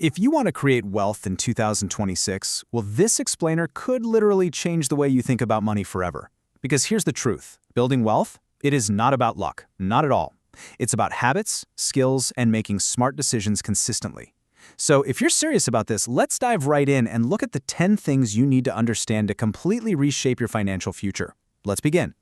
If you want to create wealth in 2026, well, this explainer could literally change the way you think about money forever. Because here's the truth. Building wealth, it is not about luck. Not at all. It's about habits, skills, and making smart decisions consistently. So if you're serious about this, let's dive right in and look at the 10 things you need to understand to completely reshape your financial future. Let's begin.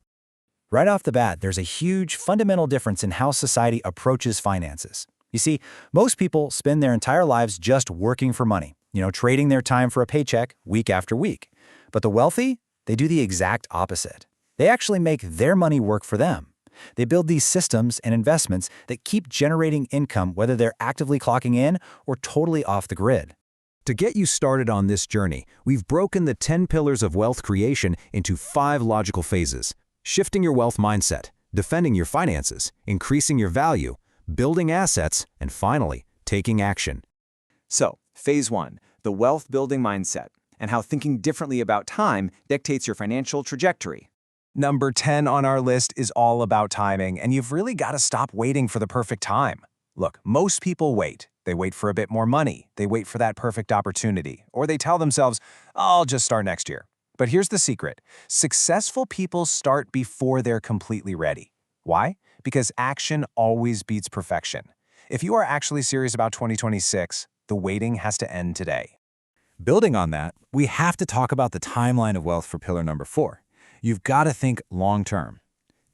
Right off the bat, there's a huge fundamental difference in how society approaches finances. You see, most people spend their entire lives just working for money, trading their time for a paycheck week after week. But the wealthy, they do the exact opposite. They actually make their money work for them. They build these systems and investments that keep generating income whether they're actively clocking in or totally off the grid. To get you started on this journey, we've broken the 10 pillars of wealth creation into 5 logical phases: shifting your wealth mindset, defending your finances, increasing your value, building assets, and finally, taking action. So, phase 1, the wealth-building mindset, and how thinking differently about time dictates your financial trajectory. Number 10 on our list is all about timing, and you've really got to stop waiting for the perfect time. Look, most people wait. They wait for a bit more money. They wait for that perfect opportunity. Or they tell themselves, I'll just start next year. But here's the secret. Successful people start before they're completely ready. Why? Because action always beats perfection. If you are actually serious about 2026, the waiting has to end today. Building on that, we have to talk about the timeline of wealth for pillar number 4. You've got to think long-term.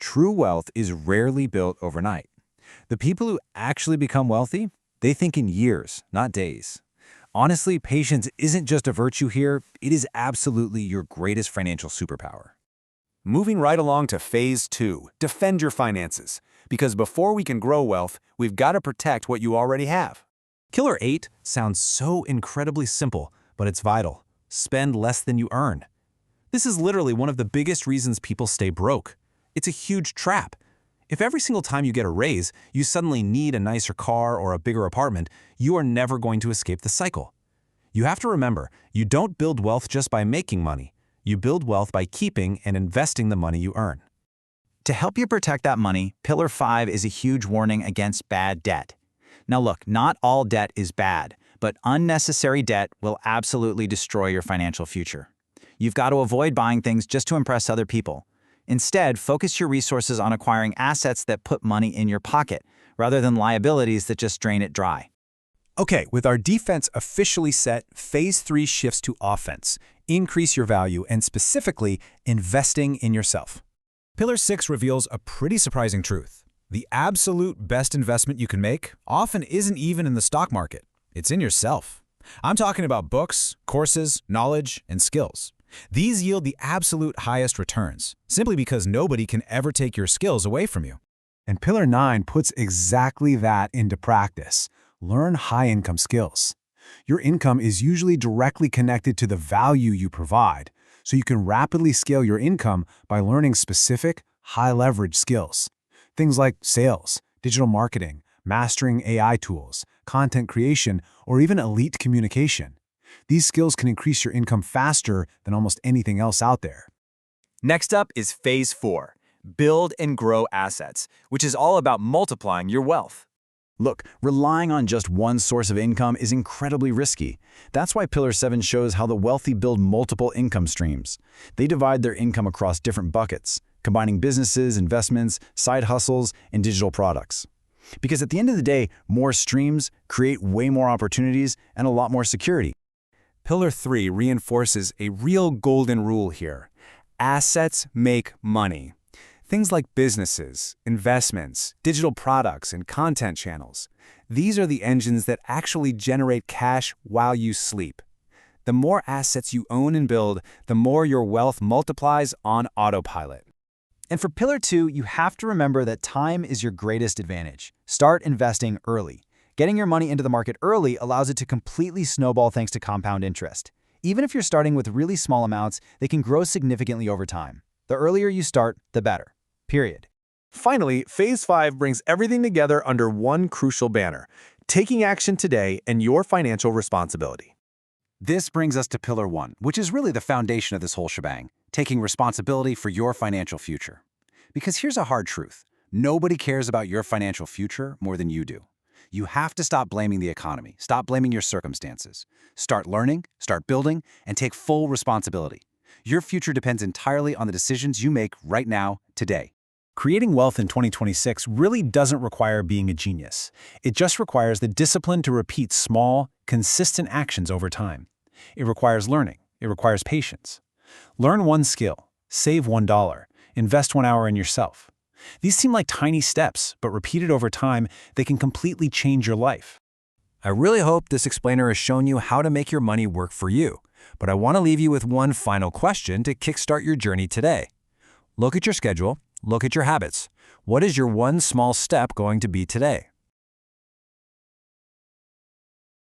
True wealth is rarely built overnight. The people who actually become wealthy, they think in years, not days. Honestly, patience isn't just a virtue here, it is absolutely your greatest financial superpower. Moving right along to phase 2, defend your finances. Because before we can grow wealth, we've got to protect what you already have. Killer 8 sounds so incredibly simple, but it's vital. Spend less than you earn. This is literally one of the biggest reasons people stay broke. It's a huge trap. If every single time you get a raise, you suddenly need a nicer car or a bigger apartment, you are never going to escape the cycle. You have to remember, you don't build wealth just by making money. You build wealth by keeping and investing the money you earn. To help you protect that money, Pillar 5 is a huge warning against bad debt. Now look, not all debt is bad, but unnecessary debt will absolutely destroy your financial future. You've got to avoid buying things just to impress other people. Instead, focus your resources on acquiring assets that put money in your pocket, rather than liabilities that just drain it dry. Okay, with our defense officially set, phase 3 shifts to offense. Increase your value and specifically investing in yourself. Pillar 6 reveals a pretty surprising truth. The absolute best investment you can make often isn't even in the stock market. It's in yourself. I'm talking about books, courses, knowledge, and skills. These yield the absolute highest returns, simply because nobody can ever take your skills away from you. And Pillar 9 puts exactly that into practice. Learn high-income skills. Your income is usually directly connected to the value you provide, so you can rapidly scale your income by learning specific, high-leverage skills. Things like sales, digital marketing, mastering AI tools, content creation, or even elite communication. These skills can increase your income faster than almost anything else out there. Next up is phase 4, build and grow assets, which is all about multiplying your wealth. Look, relying on just one source of income is incredibly risky. That's why Pillar 7 shows how the wealthy build multiple income streams. They divide their income across different buckets, combining businesses, investments, side hustles, and digital products. Because at the end of the day, more streams create way more opportunities and a lot more security. Pillar 3 reinforces a real golden rule here. Assets make money. Things like businesses, investments, digital products, and content channels. These are the engines that actually generate cash while you sleep. The more assets you own and build, the more your wealth multiplies on autopilot. And for Pillar 2, you have to remember that time is your greatest advantage. Start investing early. Getting your money into the market early allows it to completely snowball thanks to compound interest. Even if you're starting with really small amounts, they can grow significantly over time. The earlier you start, the better. Period. Finally, phase 5 brings everything together under one crucial banner: taking action today and your financial responsibility. This brings us to Pillar 1, which is really the foundation of this whole shebang, taking responsibility for your financial future. Because here's a hard truth. Nobody cares about your financial future more than you do. You have to stop blaming the economy, stop blaming your circumstances. Start learning, start building, and take full responsibility. Your future depends entirely on the decisions you make right now, today. Creating wealth in 2026 really doesn't require being a genius. It just requires the discipline to repeat small, consistent actions over time. It requires learning. It requires patience. Learn one skill, save $1, invest 1 hour in yourself. These seem like tiny steps, but repeated over time, they can completely change your life. I really hope this explainer has shown you how to make your money work for you, but I want to leave you with one final question to kickstart your journey today. Look at your schedule, look at your habits. What is your one small step going to be today?